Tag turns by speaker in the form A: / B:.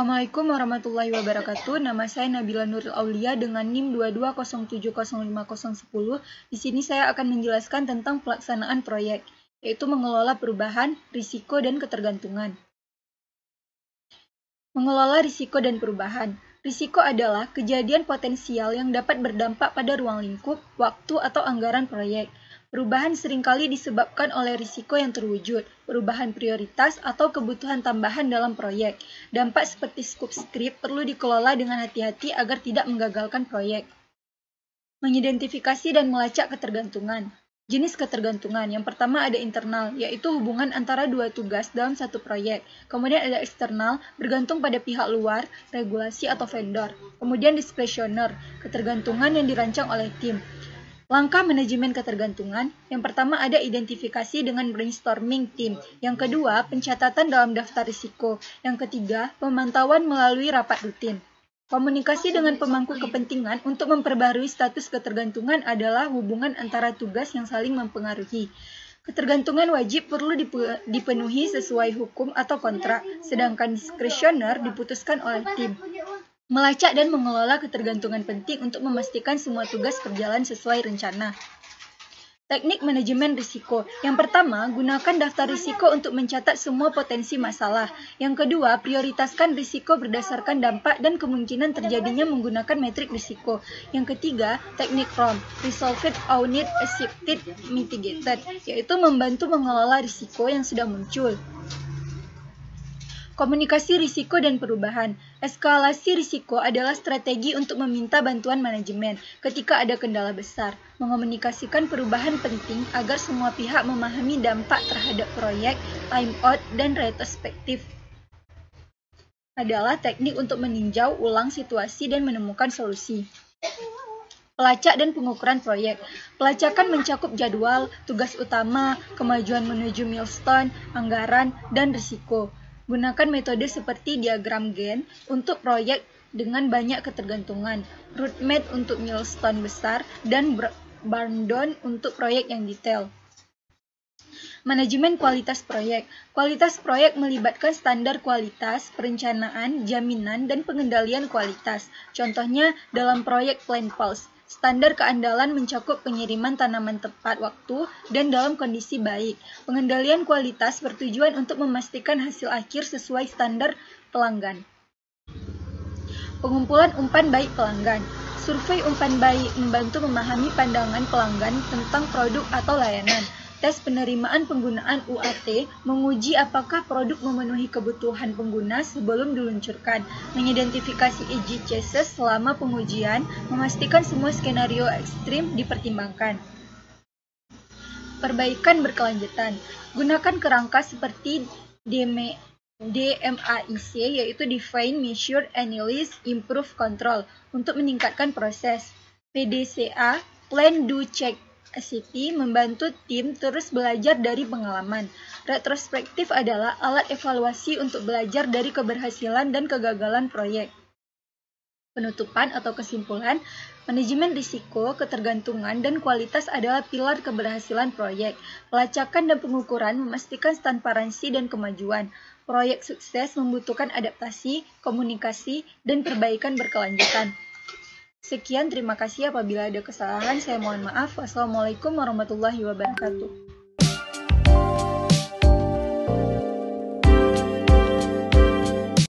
A: Assalamualaikum warahmatullahi wabarakatuh. Nama saya Nabila Nuril Aulia dengan NIM 220705010. Di sini saya akan menjelaskan tentang pelaksanaan proyek, yaitu mengelola perubahan, risiko, dan ketergantungan. Mengelola risiko dan perubahan. Risiko adalah kejadian potensial yang dapat berdampak pada ruang lingkup, waktu, atau anggaran proyek. Perubahan seringkali disebabkan oleh risiko yang terwujud, perubahan prioritas, atau kebutuhan tambahan dalam proyek. Dampak seperti subskrip perlu dikelola dengan hati-hati agar tidak menggagalkan proyek. Mengidentifikasi dan melacak ketergantungan. Jenis ketergantungan. Yang pertama ada internal, yaitu hubungan antara dua tugas dalam satu proyek. Kemudian ada eksternal, bergantung pada pihak luar, regulasi atau vendor. Kemudian diskresioner, ketergantungan yang dirancang oleh tim. Langkah manajemen ketergantungan, yang pertama ada identifikasi dengan brainstorming tim. Yang kedua, pencatatan dalam daftar risiko. Yang ketiga, pemantauan melalui rapat rutin. Komunikasi dengan pemangku kepentingan untuk memperbarui status ketergantungan adalah hubungan antara tugas yang saling mempengaruhi. Ketergantungan wajib perlu dipenuhi sesuai hukum atau kontrak, sedangkan diskresioner diputuskan oleh tim. Melacak dan mengelola ketergantungan penting untuk memastikan semua tugas berjalan sesuai rencana. Teknik manajemen risiko. Yang pertama, gunakan daftar risiko untuk mencatat semua potensi masalah. Yang kedua, prioritaskan risiko berdasarkan dampak dan kemungkinan terjadinya menggunakan metrik risiko. Yang ketiga, teknik ROM, Resolved, Owned, Accepted, Mitigated, yaitu membantu mengelola risiko yang sudah muncul. Komunikasi risiko dan perubahan. Eskalasi risiko adalah strategi untuk meminta bantuan manajemen ketika ada kendala besar. Mengomunikasikan perubahan penting agar semua pihak memahami dampak terhadap proyek, timeout, dan retrospektif. Adalah teknik untuk meninjau ulang situasi dan menemukan solusi. Pelacak dan pengukuran proyek. Pelacakan mencakup jadwal, tugas utama, kemajuan menuju milestone, anggaran, dan risiko. Gunakan metode seperti diagram Gantt untuk proyek dengan banyak ketergantungan, roadmap untuk milestone besar, dan burn down untuk proyek yang detail. Manajemen kualitas proyek. Kualitas proyek melibatkan standar kualitas, perencanaan, jaminan, dan pengendalian kualitas. Contohnya dalam proyek Plant Pulse. Standar keandalan mencakup pengiriman tanaman tepat waktu dan dalam kondisi baik. Pengendalian kualitas bertujuan untuk memastikan hasil akhir sesuai standar pelanggan. Pengumpulan umpan baik pelanggan. Survei umpan baik membantu memahami pandangan pelanggan tentang produk atau layanan. Tes penerimaan penggunaan UAT menguji apakah produk memenuhi kebutuhan pengguna sebelum diluncurkan, mengidentifikasi edge cases selama pengujian, memastikan semua skenario ekstrim dipertimbangkan. Perbaikan berkelanjutan. Gunakan kerangka seperti DMAIC, yaitu Define, Measure, Analyze, Improve, Control, untuk meningkatkan proses. PDCA, Plan, Do, Check, City membantu tim terus belajar dari pengalaman. Retrospektif adalah alat evaluasi untuk belajar dari keberhasilan dan kegagalan proyek. Penutupan atau kesimpulan, manajemen risiko, ketergantungan, dan kualitas adalah pilar keberhasilan proyek. Pelacakan dan pengukuran memastikan transparansi dan kemajuan. Proyek sukses membutuhkan adaptasi, komunikasi, dan perbaikan berkelanjutan. Sekian, terima kasih. Apabila ada kesalahan, saya mohon maaf. Wassalamualaikum warahmatullahi wabarakatuh.